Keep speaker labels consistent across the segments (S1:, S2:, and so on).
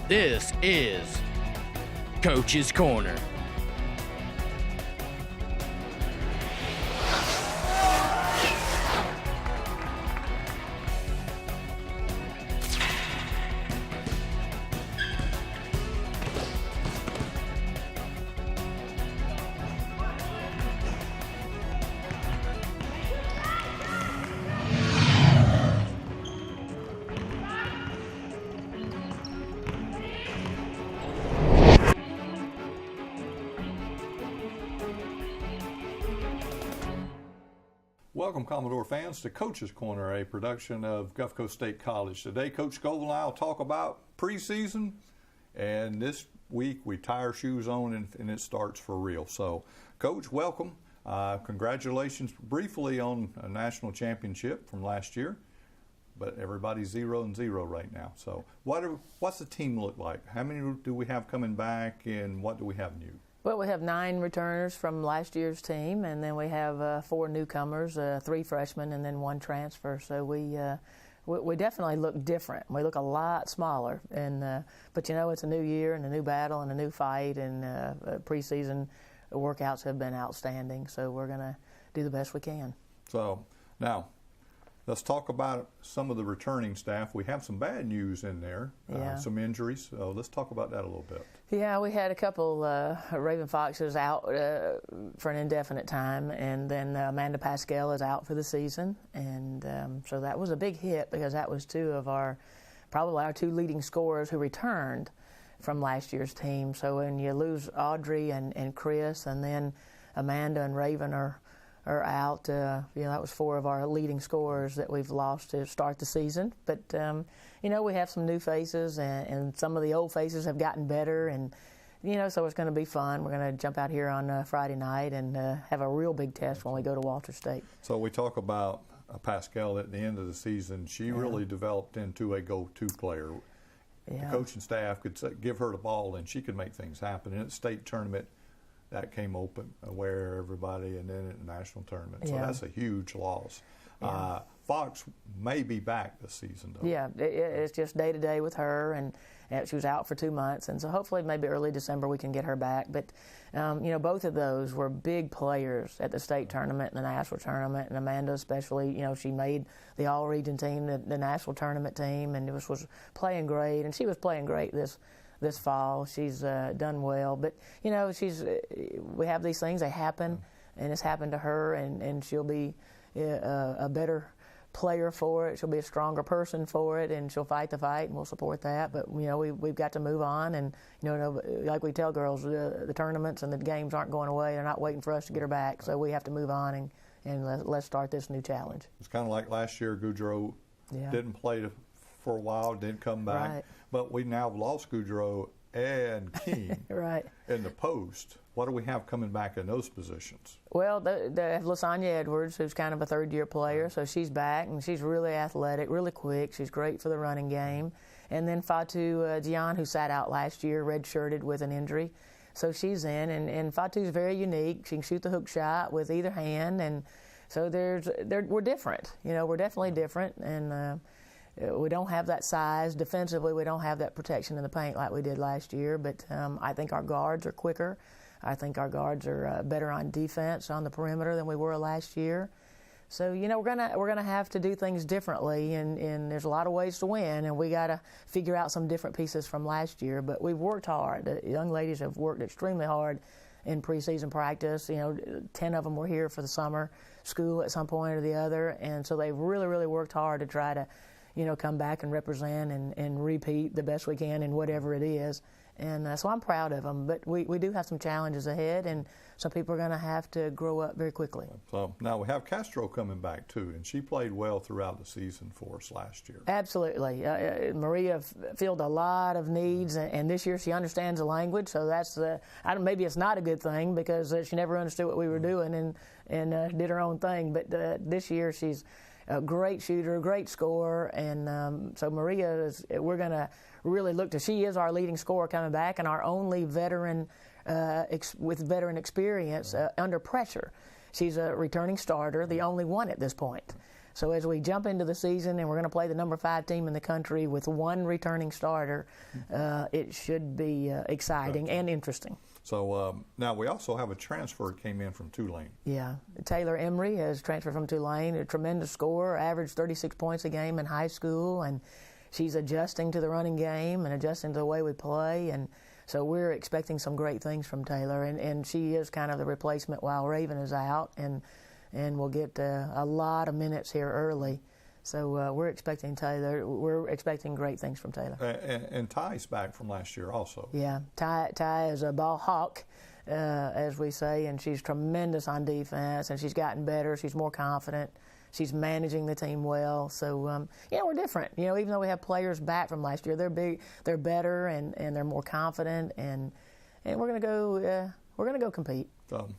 S1: This is Coach's Corner.
S2: Welcome, Commodore fans, to Coach's Corner, a production of Gulf Coast State College. Today, Coach Scoville and I will talk about preseason, and this week we tie our shoes on and it starts for real. So, Coach, welcome. Congratulations briefly on a national championship from last year, but everybody's 0-0 right now. So, what's the team look like? How many do we have coming back, and what do we have new?
S3: Well, we have 9 returners from last year's team, and then we have 4 newcomers, 3 freshmen, and then 1 transfer. So we definitely look different. We look a lot smaller, but you know, it's a new year and a new battle and a new fight, and preseason workouts have been outstanding. So we're going to do the best we can.
S2: So now, let's talk about some of the returning staff. We have some bad news in there, some injuries. So let's talk about that a little bit.
S3: Yeah, we had a couple Raven Foxes out for an indefinite time, and then Amanda Pascal is out for the season. And so that was a big hit because that was probably our 2 leading scorers who returned from last year's team. So when you lose Audrey and Chris, and then Amanda and Raven are out, that was 4 of our leading scorers that we've lost to start the season. But, we have some new faces, and some of the old faces have gotten better, and, so it's going to be fun. We're going to jump out here on Friday night and have a real big test when we go to Walter State.
S2: So we talk about Pascal at the end of the season. She really developed into a go-to player. Yeah. The coaching staff could give her the ball, and she could make things happen. And at the state tournament, that came open where everybody, and then at the national tournament. So that's a huge loss. Yeah. Fox may be back this season, though.
S3: Yeah, it's just day to day with her, and she was out for 2 months, and so hopefully maybe early December we can get her back. But both of those were big players at the state tournament and the national tournament, and Amanda especially. She made the all-region team, the national tournament team, and was playing great, and she was playing great this fall. She's done well, but we have these things, they happen, and it's happened to her, and she'll be a better player for it. She'll be a stronger person for it, and she'll fight the fight, and we'll support that. But we've got to move on, and like we tell girls, the tournaments and the games aren't going away. They're not waiting for us to get her back, so we have to move on and let's start this new challenge.
S2: It's kind of like last year. Goudreau didn't play for a while, didn't come back.
S3: Right.
S2: But we now have lost Goudreau and King
S3: right.
S2: in the post. What do we have coming back in those positions?
S3: Well, they have Lasagna Edwards, who's kind of a third-year player, so she's back, and she's really athletic, really quick. She's great for the running game. And then Fatu Dion, who sat out last year, redshirted with an injury. So she's in, and Fatu's very unique. She can shoot the hook shot with either hand, and so we're different. We're definitely different, and we don't have that size. Defensively, we don't have that protection in the paint like we did last year, but I think our guards are quicker. I think our guards are better on defense on the perimeter than we were last year. So, we're gonna have to do things differently, and there's a lot of ways to win, and we got to figure out some different pieces from last year. But we've worked hard. The young ladies have worked extremely hard in preseason practice. 10 of them were here for the summer school at some point or the other, and so they've really, really worked hard to try to come back and represent and repeat the best we can in whatever it is. And so I'm proud of them. But we do have some challenges ahead, and some people are going to have to grow up very quickly.
S2: So now we have Castro coming back, too, and she played well throughout the season for us last year.
S3: Absolutely. Maria filled a lot of needs, and this year she understands the language, so that's maybe it's not a good thing because she never understood what we were doing and did her own thing. But this year she's a great shooter, a great scorer, and so Maria we're going to really look to. She is our leading scorer coming back, and our only veteran with veteran experience under pressure. She's a returning starter, the only one at this point. So as we jump into the season and we're going to play the number 5 team in the country with one returning starter, it should be exciting and interesting.
S2: So now we also have a transfer that came in from Tulane.
S3: Yeah, Taylor Emery has transferred from Tulane, a tremendous scorer, averaged 36 points a game in high school, and she's adjusting to the running game and adjusting to the way we play, and so we're expecting some great things from Taylor, and she is kind of the replacement while Raven is out, and we'll get a lot of minutes here early. So we're expecting Taylor. We're expecting great things from Taylor.
S2: And Ty's back from last year also.
S3: Yeah, Ty is a ball hawk, as we say, and she's tremendous on defense, and she's gotten better. She's more confident. She's managing the team well. So, we're different. Even though we have players back from last year, they're big, they're better, and they're more confident, and we're going to go. We're going to go compete.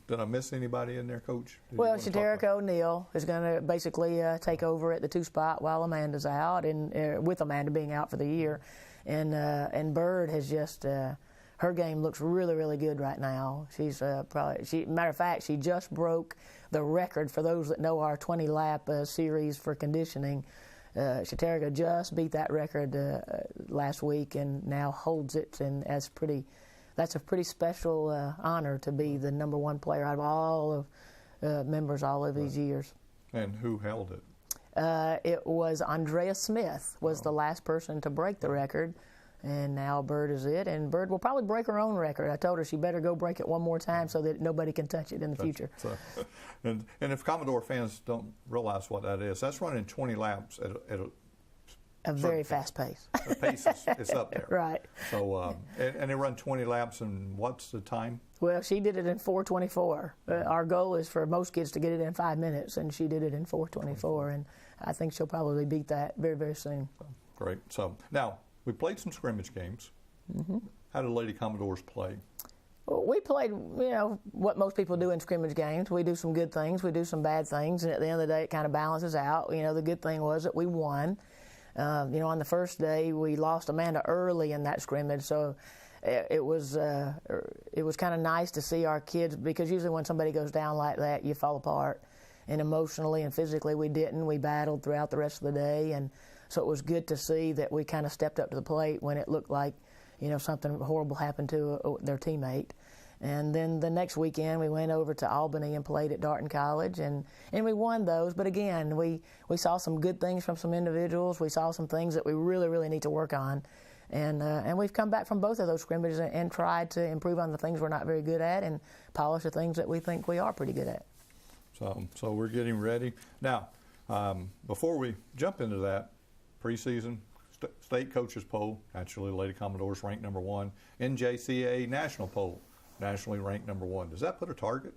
S2: Did I miss anybody in there, Coach?
S3: Well, Shaterica O'Neal is going to basically take over at the 2 spot while Amanda's out, and with Amanda being out for the year. And Bird has just her game looks really, really good right now. She's matter of fact, she just broke the record for those that know our 20-lap series for conditioning. Shaterica just beat that record last week and now holds it, and that's a pretty special honor to be the number 1 player out of all of members all of these years.
S2: And who held it?
S3: It was Andrea Smith was the last person to break the record, and now Bird is it. And Bird will probably break her own record. I told her she better go break it one more time so that nobody can touch it in the future.
S2: So, and if Commodore fans don't realize what that is, that's running 20 laps at
S3: a very fast pace.
S2: The pace is up there.
S3: Right.
S2: So, and they run 20 laps, and what's the time?
S3: Well, she did it in 4:24. Our goal is for most kids to get it in 5 minutes, and she did it in 4:24, and I think she'll probably beat that very, very soon.
S2: Great. So, now, we played some scrimmage games. Mm-hmm. How did Lady Commodores play?
S3: Well, we played, what most people do in scrimmage games. We do some good things, we do some bad things, and at the end of the day, it kind of balances out. The good thing was that we won. On the first day, we lost Amanda early in that scrimmage, so it was kind of nice to see our kids, because usually when somebody goes down like that, you fall apart. And emotionally and physically, we didn't. We battled throughout the rest of the day, and so it was good to see that we kind of stepped up to the plate when it looked like, something horrible happened to their teammate. And then the next weekend, we went over to Albany and played at Darton College, and we won those. But again, we saw some good things from some individuals. We saw some things that we really, really need to work on. And we've come back from both of those scrimmages and tried to improve on the things we're not very good at and polish the things that we think we are pretty good at.
S2: So we're getting ready. Now, before we jump into that, preseason, state coaches poll, actually Lady Commodores ranked number 1, NJCAA national poll, nationally ranked number 1. Does that put a target?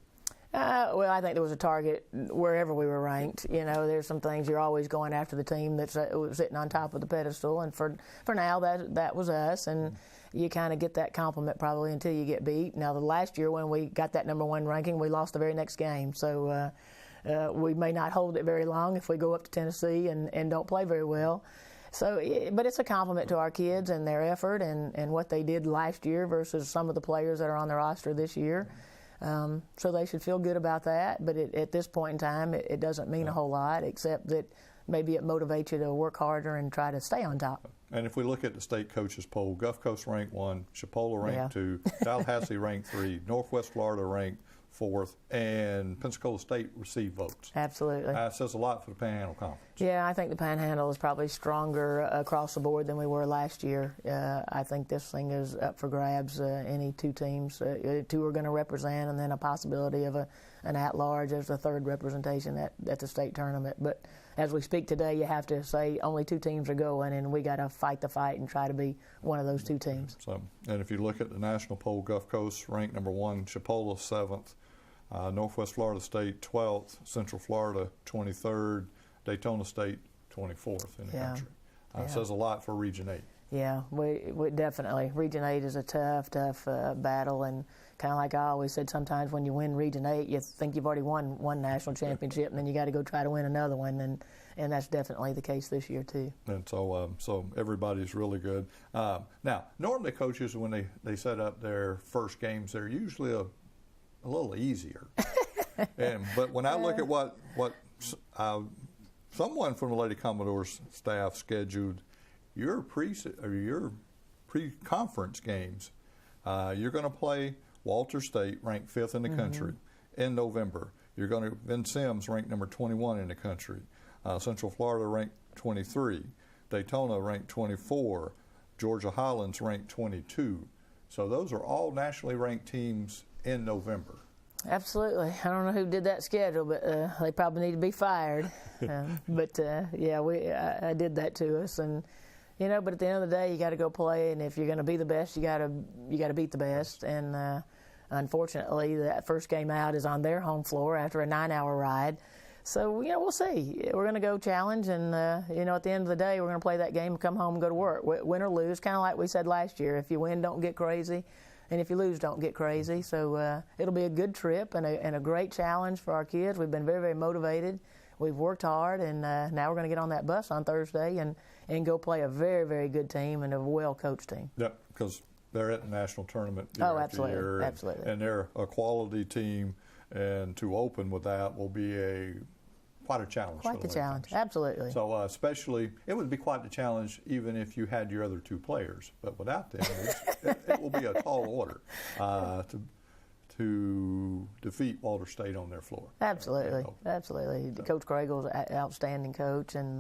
S3: Well, I think there was a target wherever we were ranked. There's some things you're always going after the team that's sitting on top of the pedestal, and for now that was us, and you kind of get that compliment probably until you get beat. Now, the last year when we got that number 1 ranking, we lost the very next game, so we may not hold it very long if we go up to Tennessee and don't play very well. So, but it's a compliment to our kids and their effort and what they did last year versus some of the players that are on the roster this year. So they should feel good about that. But at this point in time, it doesn't mean a whole lot, except that maybe it motivates you to work harder and try to stay on top.
S2: And if we look at the state coaches poll, Gulf Coast ranked 1, Chipola ranked 2, Tallahassee ranked 3, Northwest Florida ranked 4th, and Pensacola State received votes.
S3: Absolutely.
S2: That says a lot for the Panhandle Conference.
S3: Yeah, I think the Panhandle is probably stronger across the board than we were last year. I think this thing is up for grabs. Any 2 teams, 2 are going to represent, and then a possibility of an at-large as the 3rd representation at the state tournament. But as we speak today, you have to say only 2 teams are going, and we got to fight the fight and try to be one of those 2 teams.
S2: So, and if you look at the national poll, Gulf Coast ranked number 1, Chipola 7th, Northwest Florida State 12th, Central Florida 23rd, Daytona State 24th in the country. It says a lot for Region 8.
S3: Yeah, we definitely. Region 8 is a tough battle, and kind of like I always said, sometimes when you win Region 8, you think you've already won one national championship, and then you got to go try to win another one, and that's definitely the case this year too.
S2: And so everybody's really good. Now, normally coaches, when they set up their first games, they're usually a little easier. But when I look at what someone from the Lady Commodores staff scheduled your pre-conference games. You're going to play Walter State, ranked 5th in the country, in November. You're going to Ben Sims, ranked number 21 in the country. Central Florida, ranked 23. Daytona, ranked 24. Georgia Highlands, ranked 22. So those are all nationally ranked teams in November.
S3: Absolutely. I don't know who did that schedule, but they probably need to be fired. I did that to us, and but at the end of the day, you got to go play, and if you're going to be the best, you got to beat the best. And unfortunately, that first game out is on their home floor after a 9-hour ride. So we'll see. We're going to go challenge, and at the end of the day, we're going to play that game and come home and go to work, win or lose. Kind of like we said last year: if you win, don't get crazy. And if you lose, don't get crazy. So it'll be a good trip and a great challenge for our kids. We've been very, very motivated. We've worked hard, and now we're going to get on that bus on Thursday and go play a very, very good team and a well-coached team.
S2: Yep, because they're at the national tournament year after year.
S3: Absolutely.
S2: And they're a quality team, and to open with that will be quite a challenge.
S3: Quite the challenge, absolutely.
S2: So especially, it would be quite the challenge even if you had your other two players. But without them, it will be a tall order to defeat Walter State on their floor.
S3: Absolutely, absolutely. So. Coach Kragel's an outstanding coach, and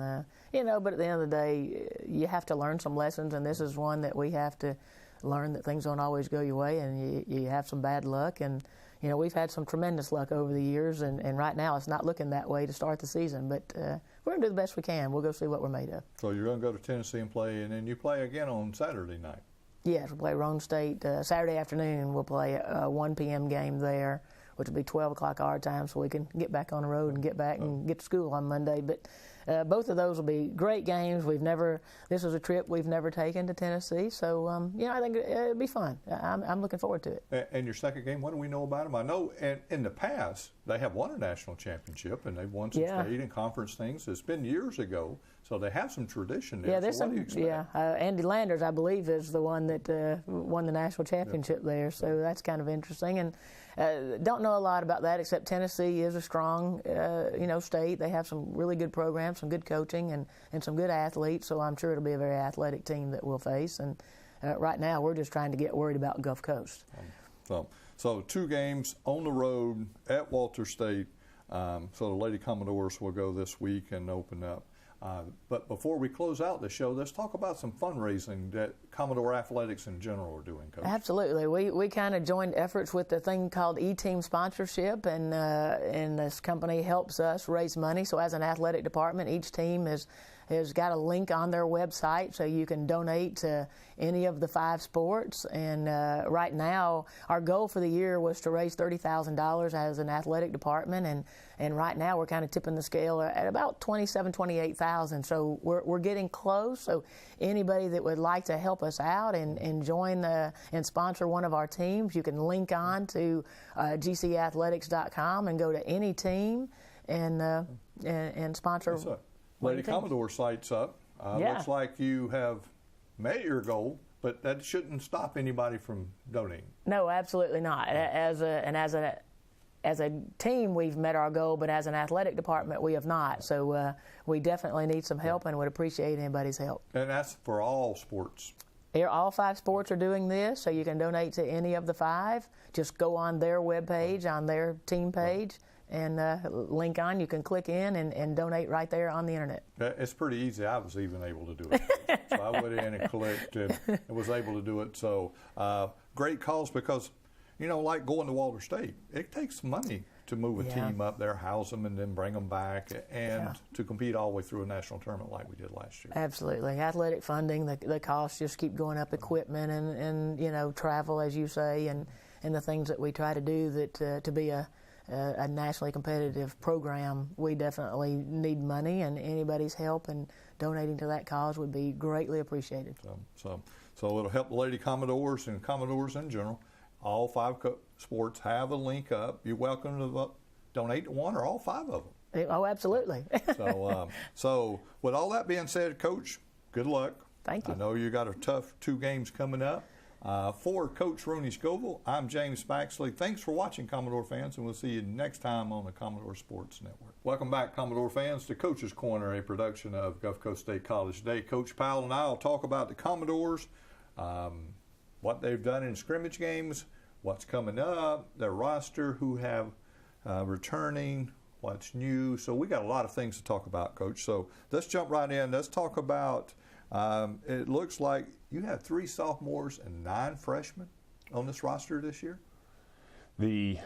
S3: but at the end of the day, you have to learn some lessons, and this is one that we have to learn, that things don't always go your way, and you have some bad luck, and we've had some tremendous luck over the years, and right now it's not looking that way to start the season, but we're going to do the best we can. We'll go see what we're made of.
S2: So you're going to go to Tennessee and play, and then you play again on Saturday night.
S3: Yes, we'll play Roane State Saturday afternoon. We'll play a 1 p.m. game there, which will be 12 o'clock our time, so we can get back on the road and get back and get to school on Monday. But both of those will be great games. This is a trip we've never taken to Tennessee, so I think it'll be fun. I'm looking forward to it.
S2: And your second game, what do we know about them? I know in the past they have won a national championship, and they've won some state and conference things. It's been years ago, so they have some tradition there.
S3: Yeah, there's
S2: so what do you expect?
S3: Andy Landers, I believe, is the one that won the national championship there, so that's kind of interesting. And don't know a lot about that, except Tennessee is a strong, state. They have some really good programs, some good coaching, and some good athletes. So I'm sure it'll be a very athletic team that we'll face. And right now, we're just trying to get worried about Gulf Coast.
S2: So 2 games on the road at Walter State. So the Lady Commodores will go this week and open up. But before we close out the show, let's talk about some fundraising that Commodore Athletics in general are doing, Coach.
S3: Absolutely. We kind of joined efforts with the thing called E-Team Sponsorship, and this company helps us raise money. So as an athletic department, each team has got a link on their website, so you can donate to any of the 5 sports. And right now, our goal for the year was to raise $30,000 as an athletic department, and right now we're kind of tipping the scale at about $28,000. So we're getting close. So anybody that would like to help us out and join and sponsor one of our teams, you can link on to gcathletics.com and go to any team and sponsor.
S2: Lady Commodore site's up. Looks like you have met your goal, but that shouldn't stop anybody from donating.
S3: No, absolutely not. As a team, we've met our goal, but as an athletic department, we have not. So we definitely need some help and would appreciate anybody's help.
S2: And that's for all sports.
S3: All 5 sports are doing this, so you can donate to any of the 5. Just go on their webpage, on their team page, and link on. You can click in and donate right there on the internet.
S2: It's pretty easy. I was even able to do it. So I went in and clicked and was able to do it. So great cause, because, like going to Walter State, it takes money to move a team up there, house them, and then bring them back, and to compete all the way through a national tournament like we did last year.
S3: Absolutely. Athletic funding, the costs just keep going up, equipment and travel, as you say, and the things that we try to do that to be a nationally competitive program, we definitely need money, and anybody's help and donating to that cause would be greatly appreciated.
S2: So it'll help the Lady Commodores and Commodores in general. All 5 sports have a link up. You're welcome to donate to one or all 5 of them.
S3: Oh, absolutely.
S2: So with all that being said, Coach, good luck.
S3: Thank you.
S2: I know you got a tough 2 games coming up. For Coach Rooney Scoville, I'm James Baxley. Thanks for watching, Commodore fans, and we'll see you next time on the Commodore Sports Network. Welcome back, Commodore fans, to Coach's Corner, a production of Gulf Coast State College Today. Coach Powell and I will talk about the Commodores, what they've done in scrimmage games, what's coming up, their roster, who have returning, what's new. So we got a lot of things to talk about, Coach. So let's jump right in. Let's talk about, it looks like you have 3 sophomores and 9 freshmen on this roster this year?
S4: The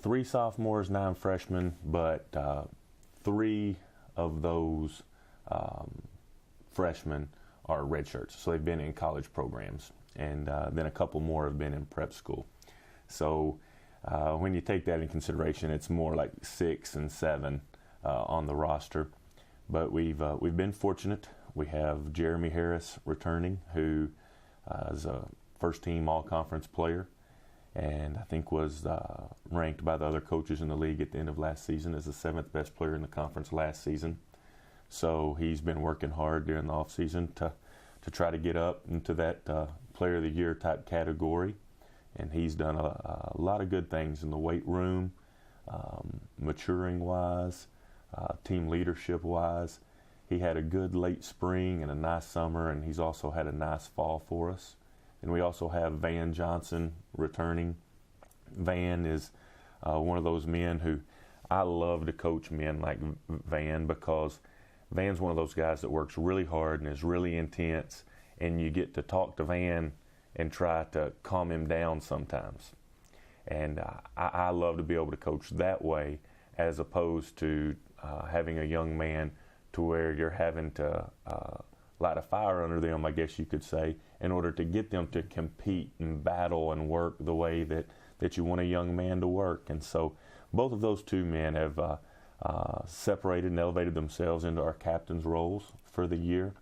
S4: 3 sophomores, 9 freshmen, but 3 of those freshmen are redshirts. So they've been in college programs, and then a couple more have been in prep school. So when you take that in consideration, it's more like 6 and 7 on the roster. But we've been fortunate. We have Jeremy Harris returning, who is a first-team all-conference player, and I think was ranked by the other coaches in the league at the end of last season as the 7th best player in the conference last season. So he's been working hard during the off-season to try to get up into that Player of the Year type category, and he's done a lot of good things in the weight room, maturing-wise, team leadership-wise. He had a good late spring and a nice summer, and he's also had a nice fall for us. And we also have Van Johnson returning. Van is one of those men who I love to coach men like Van, because Van's one of those guys that works really hard and is really intense, and you get to talk to Van and try to calm him down sometimes. And I love to be able to coach that way, as opposed to having a young man to where you're having to light a fire under them, I guess you could say, in order to get them to compete and battle and work the way that you want a young man to work. And so both of those 2 men have separated and elevated themselves into our captain's roles for the year.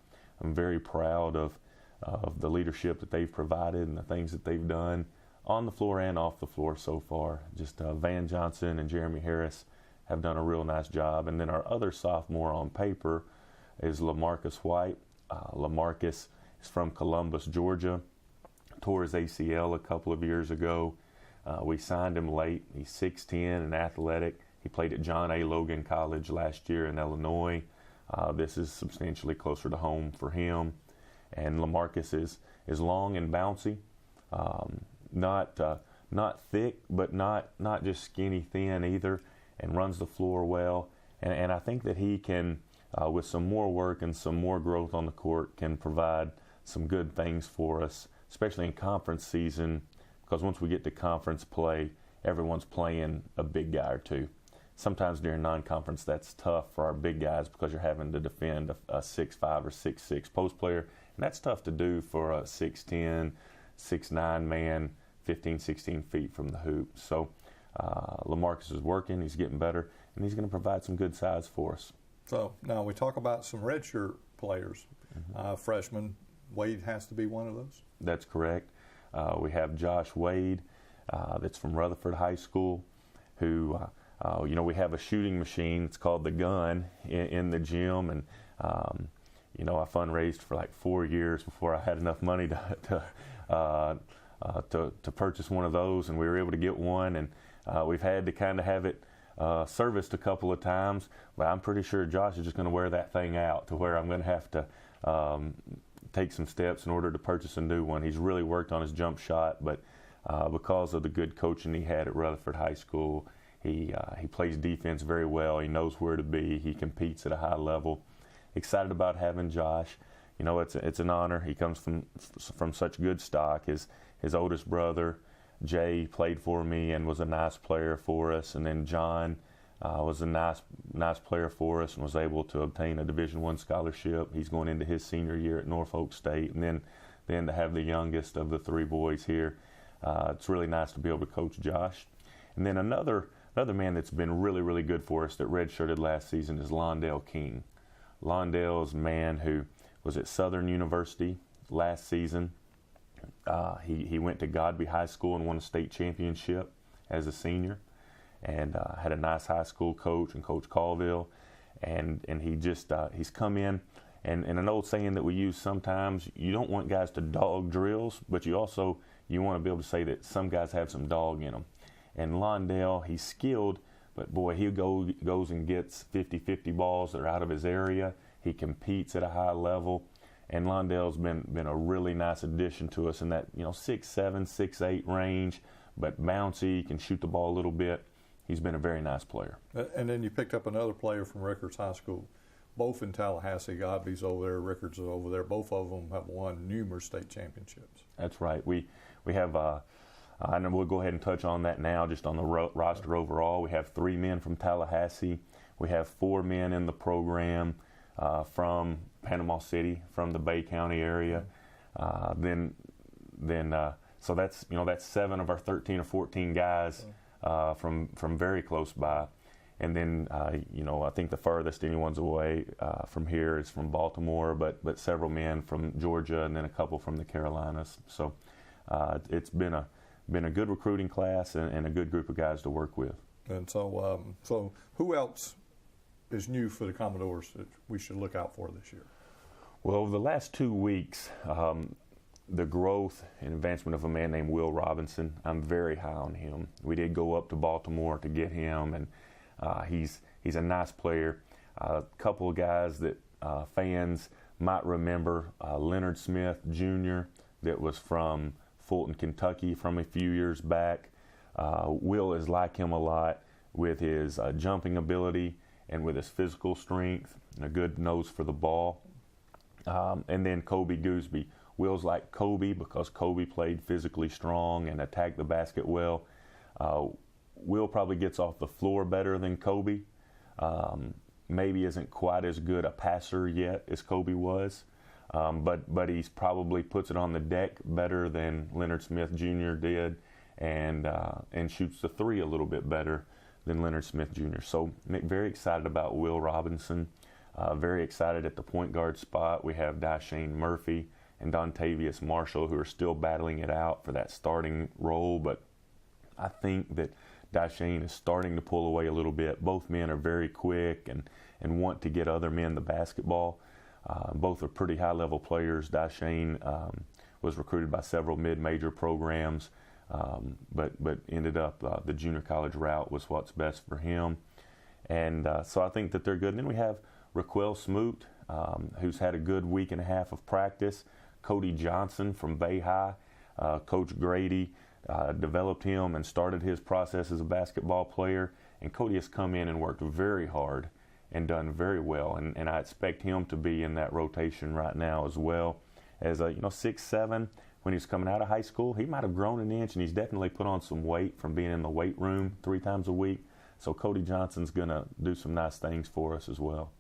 S4: I'm very proud of the leadership that they've provided and the things that they've done on the floor and off the floor so far. Just Van Johnson and Jeremy Harris have done a real nice job. And then our other sophomore on paper is LaMarcus White. LaMarcus is from Columbus, Georgia. Tore his ACL a couple of years ago. We signed him late. He's 6'10" and athletic. He played at John A. Logan College last year in Illinois. This is substantially closer to home for him. And LaMarcus is long and bouncy. Not thick, but not just skinny thin either, and runs the floor well. And I think that he can, with some more work and some more growth on the court, can provide some good things for us, especially in conference season, because once we get to conference play, everyone's playing a big guy or 2. Sometimes during non-conference, that's tough for our big guys because you're having to defend a 6'5" or 6'6" post player, and that's tough to do for a 6'10", 6'9" man, 15, 16 feet from the hoop. So LaMarcus is working, he's getting better, and he's going to provide some good size for us.
S2: So now we talk about some redshirt players, freshmen. Wade has to be one of those?
S4: That's correct. We have Josh Wade, that's from Rutherford High School, who, we have a shooting machine. It's called the Gun in the gym, and, I fundraised for like 4 years before I had enough money to purchase one of those, and we were able to get one, and we've had to kind of have it serviced a couple of times, but I'm pretty sure Josh is just going to wear that thing out to where I'm going to have to take some steps in order to purchase a new one. He's really worked on his jump shot, but because of the good coaching he had at Rutherford High School, he plays defense very well. He knows where to be. He competes at a high level. Excited about having Josh. It's an honor. He comes from such good stock. His oldest brother, Jay, played for me and was a nice player for us, and then John was a nice player for us and was able to obtain a Division I scholarship. He's going into his senior year at Norfolk State, and then to have the youngest of the 3 boys here, it's really nice to be able to coach Josh. And then another man that's been really, really good for us that redshirted last season is Londell King. Londell is a man who was at Southern University last season. He went to Godby High School and won a state championship as a senior, and had a nice high school coach and Coach Colville, and he just he's come in, and an old saying that we use sometimes, you don't want guys to dog drills, but you you want to be able to say that some guys have some dog in them. And Londell, he's skilled, but boy, he goes and gets 50-50 balls that are out of his area. He competes at a high level. And Londell's been a really nice addition to us in that 6'7", 6'8" range, but bouncy, can shoot the ball a little bit. He's been a very nice player.
S2: And then you picked up another player from Rickards High School, both in Tallahassee. Godby's over there, Rickards is over there. Both of them have won numerous state championships.
S4: That's right. We have. I know we'll go ahead and touch on that now. Just on the roster overall, we have 3 men from Tallahassee. We have 4 men in the program from Panama City, from the Bay County area. So that's 7 of our 13 or 14 guys from very close by. And then I think the furthest anyone's away from here is from Baltimore, but several men from Georgia and then a couple from the Carolinas. So it's been a good recruiting class and a good group of guys to work with.
S2: And so who else is new for the Commodores that we should look out for this year?
S4: Well, over the last 2 weeks, the growth and advancement of a man named Will Robinson, I'm very high on him. We did go up to Baltimore to get him, and he's a nice player. A couple of guys that fans might remember, Leonard Smith Jr., that was from Fulton, Kentucky from a few years back. Will is like him a lot with his jumping ability and with his physical strength and a good nose for the ball. And then Kobe Gooseby. Will's like Kobe because Kobe played physically strong and attacked the basket well. Will probably gets off the floor better than Kobe. Maybe isn't quite as good a passer yet as Kobe was. But he's probably puts it on the deck better than Leonard Smith Jr. did, and shoots the 3 a little bit better than Leonard Smith Jr. So very excited about Will Robinson. Very excited at the point guard spot. We have Dashane Murphy and Dontavius Marshall, who are still battling it out for that starting role, but I think that Dashane is starting to pull away a little bit. Both men are very quick and want to get other men the basketball. Both are pretty high-level players. Dashane was recruited by several mid-major programs, but ended up the junior college route was what's best for him. And so I think that they're good. And then we have Raquel Smoot, who's had a good week and a half of practice. Cody Johnson from Bay High. Coach Grady developed him and started his process as a basketball player. And Cody has come in and worked very hard and done very well. And I expect him to be in that rotation right now as well. As 6'7", when he was coming out of high school, he might have grown an inch, and he's definitely put on some weight from being in the weight room 3 times a week. So Cody Johnson's going to do some nice things for us as well.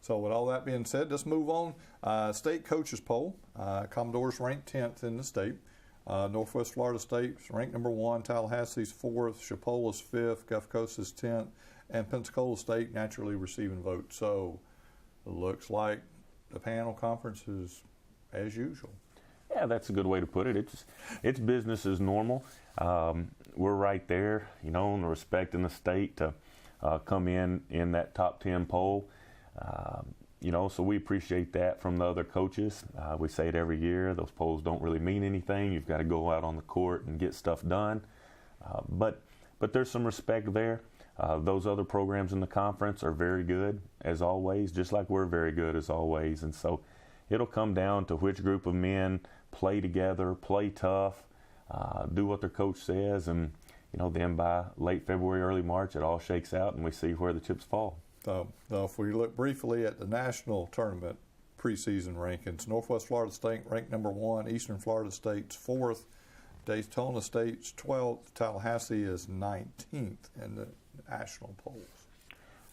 S2: So with all that being said, let's move on. State coaches poll. Commodores ranked 10th in the state. Northwest Florida State's ranked number 1. Tallahassee's 4th. Chapola's 5th. Gulf Coast is 10th. And Pensacola State naturally receiving votes. So it looks like the panel conference is as usual.
S4: Yeah, that's a good way to put it. It's business as normal. We're right there, and respecting the state to come in that top 10 poll. So we appreciate that from the other coaches. We say it every year. Those polls don't really mean anything. You've got to go out on the court and get stuff done. But there's some respect there. Those other programs in the conference are very good, as always, just like we're very good, as always. And so it'll come down to which group of men play together, play tough, do what their coach says, and then by late February, early March, it all shakes out, and we see where the chips fall.
S2: So if we look briefly at the national tournament preseason rankings, Northwest Florida State ranked number 1, Eastern Florida State's 4th, Daytona State's 12th, Tallahassee is 19th in the national polls.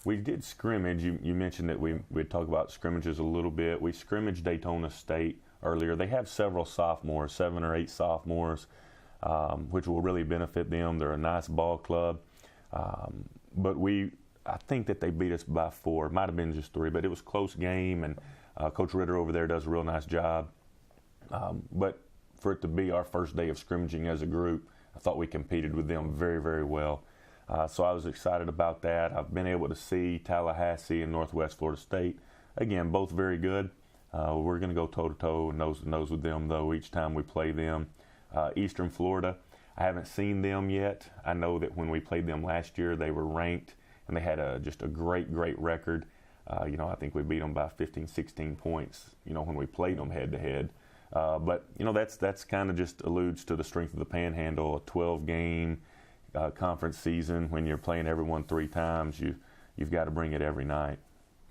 S4: We did scrimmage. You mentioned that we'd talk about scrimmages a little bit. We scrimmaged Daytona State earlier. They have several sophomores, 7 or 8 sophomores, which will really benefit them. They're a nice ball club. But I think that they beat us by 4. It might have been just 3, but it was a close game, and Coach Ritter over there does a real nice job. But for it to be our first day of scrimmaging as a group, I thought we competed with them very, very well. So I was excited about that. I've been able to see Tallahassee and Northwest Florida State. Again, both very good. We're going to go toe-to-toe, nose-to-nose with them, though, each time we play them. Eastern Florida. I haven't seen them yet. I know that when we played them last year, they were ranked, and they had just a great record. I think we beat them by 15, 16 points, when we played them head-to-head. But that's kind of just alludes to the strength of the Panhandle. A 12-game conference season, when you're playing everyone 3 times, you've got to bring it every night.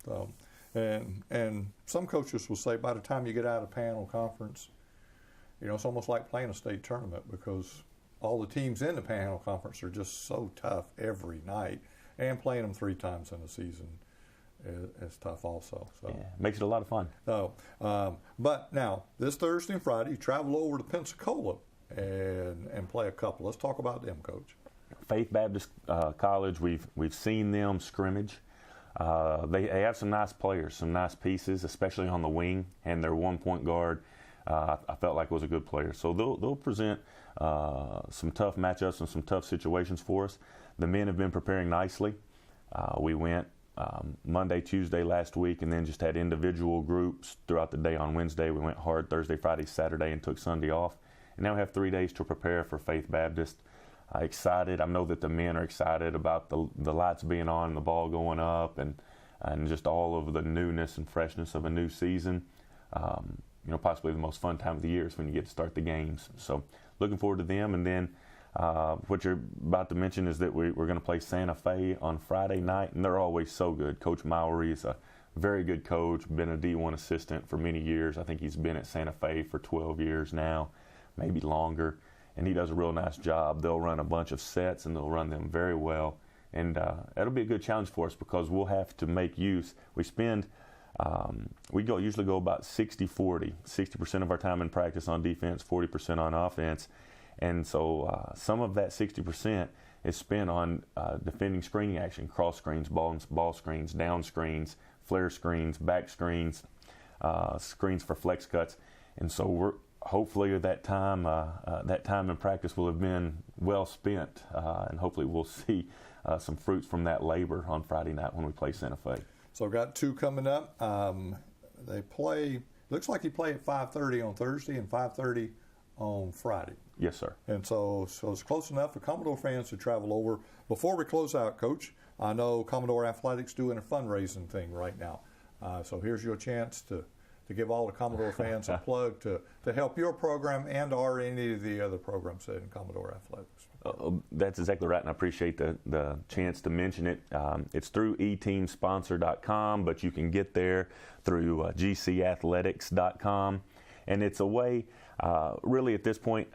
S2: So, and some coaches will say by the time you get out of Panhandle Conference, it's almost like playing a state tournament, because all the teams in the Panhandle Conference are just so tough every night, and playing them 3 times in a season is tough also. So
S4: yeah, makes it a lot of fun.
S2: So, but now this Thursday and Friday, you travel over to Pensacola and play a couple. Let's talk about them, Coach.
S4: Faith Baptist College. We've seen them scrimmage. They have some nice players, some nice pieces, especially on the wing, and their 1-point guard. I felt like was a good player. So they'll present some tough matchups and some tough situations for us. The men have been preparing nicely. We went Monday, Tuesday last week, and then just had individual groups throughout the day on Wednesday. We went hard Thursday, Friday, Saturday, and took Sunday off. And now we have 3 days to prepare for Faith Baptist. Excited. I know that the men are excited about the lights being on, the ball going up, and just all of the newness and freshness of a new season. Possibly the most fun time of the year is when you get to start the games. So looking forward to them. And then what you're about to mention is that we're going to play Santa Fe on Friday night, and they're always so good. Coach Mowry is a very good coach, been a D1 assistant for many years. I think he's been at Santa Fe for 12 years now, maybe longer, and he does a real nice job. They'll run a bunch of sets, and they'll run them very well. And that'll be a good challenge for us, because we'll have to make use. We usually go about 60-40, 60% of our time in practice on defense, 40% on offense. And so some of that 60% is spent on defending screening action, cross screens, ball screens, down screens, flare screens, back screens, screens for flex cuts. And so hopefully that time in practice will have been well spent, and hopefully we'll see some fruits from that labor on Friday night when we play Santa Fe.
S2: So got 2 coming up. They play. Looks like you play at 5:30 on Thursday and 5:30 on Friday.
S4: Yes, sir.
S2: And so it's close enough for Commodore fans to travel over. Before we close out, Coach, I know Commodore Athletics doing a fundraising thing right now. So here's your chance to give all the Commodore fans a plug to help your program and/or any of the other programs in Commodore Athletics.
S4: That's exactly right, and I appreciate the chance to mention it. It's through eteamsponsor.com, but you can get there through gcathletics.com, and it's a way, really at this point,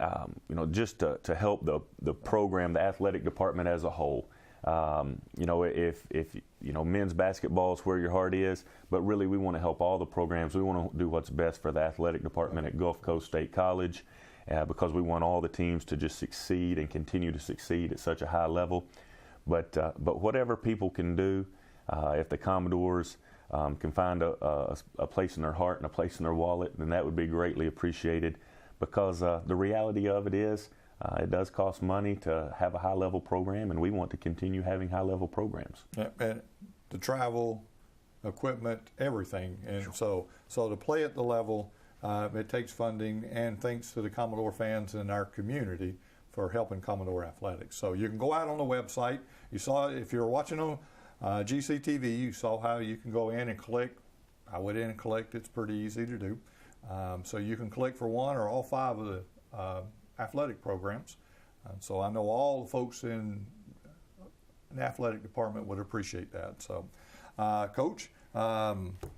S4: just to help the program, the athletic department as a whole. If men's basketball is where your heart is, but really we want to help all the programs. We want to do what's best for the athletic department at Gulf Coast State College, because we want all the teams to just succeed and continue to succeed at such a high level. But whatever people can do, if the Commodores can find a place in their heart and a place in their wallet, then that would be greatly appreciated, because the reality of it is, it does cost money to have a high-level program, and we want to continue having high-level programs.
S2: And the travel, equipment, everything. And so to play at the level, it takes funding, and thanks to the Commodore fans in our community for helping Commodore Athletics. So you can go out on the website. You saw, if you're watching on GCTV, you saw how you can go in and click. I went in and clicked. It's pretty easy to do. So you can click for one or all 5 of the athletic programs. So I know all the folks in the athletic department would appreciate that. So, Coach,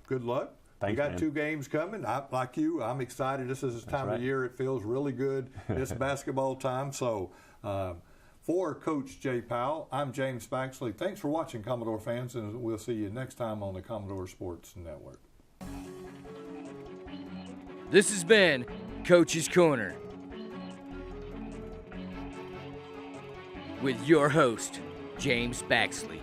S2: good luck.
S4: Thanks,
S2: you got
S4: man.
S2: 2 games coming. Like you, I'm excited. This is the time of year. It feels really good. It's basketball time. So for Coach Jay Powell, I'm James Baxley. Thanks for watching, Commodore fans, and we'll see you next time on the Commodore Sports Network.
S1: This has been Coach's Corner with your host, James Baxley.